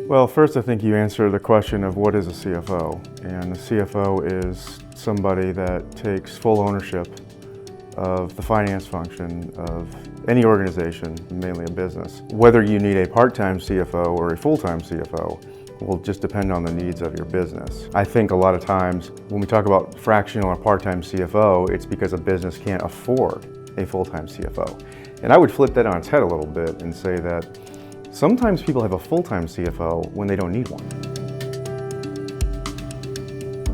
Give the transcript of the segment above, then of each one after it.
Well, first I think you answer the question of what is a CFO, and a CFO is somebody that takes full ownership of the finance function of any organization, mainly a business. Whether you need a part-time CFO or a full-time CFO will just depend on the needs of your business. I think a lot of times when we talk about fractional or part-time CFO, it's because a business can't afford a full-time CFO. And I would flip that on its head a little bit and say that sometimes people have a full-time CFO when they don't need one.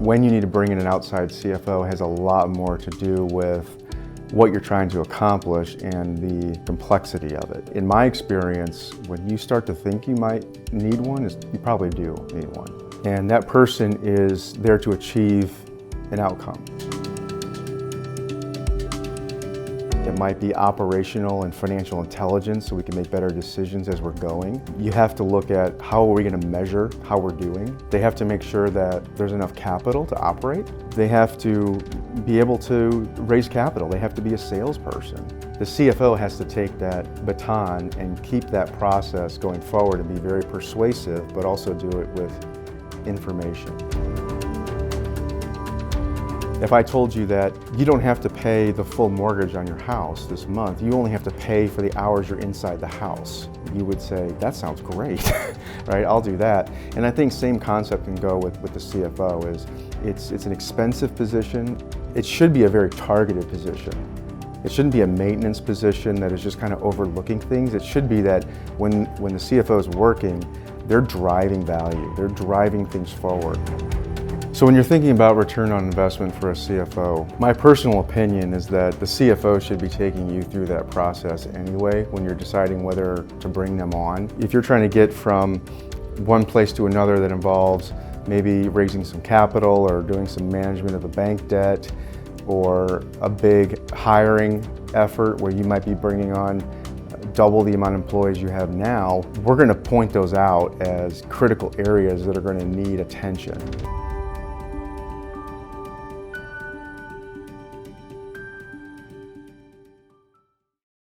When you need to bring in an outside CFO has a lot more to do with what you're trying to accomplish and the complexity of it. In my experience, when you start to think you might need one, you probably do need one. And that person is there to achieve an outcome. It might be operational and financial intelligence so we can make better decisions as we're going. You have to look at how are we going to measure how we're doing. They have to make sure that there's enough capital to operate. They have to be able to raise capital. They have to be a salesperson. The CFO has to take that baton and keep that process going forward and be very persuasive, but also do it with information. If I told you that you don't have to pay the full mortgage on your house this month, you only have to pay for the hours you're inside the house, you would say, that sounds great, right? I'll do that. And I think same concept can go with the CFO is it's an expensive position. It should be a very targeted position. It shouldn't be a maintenance position that is just kind of overlooking things. It should be that when the CFO is working, they're driving value, they're driving things forward. So when you're thinking about return on investment for a CFO, my personal opinion is that the CFO should be taking you through that process anyway when you're deciding whether to bring them on. If you're trying to get from one place to another that involves maybe raising some capital or doing some management of a bank debt or a big hiring effort where you might be bringing on double the amount of employees you have now, we're going to point those out as critical areas that are going to need attention.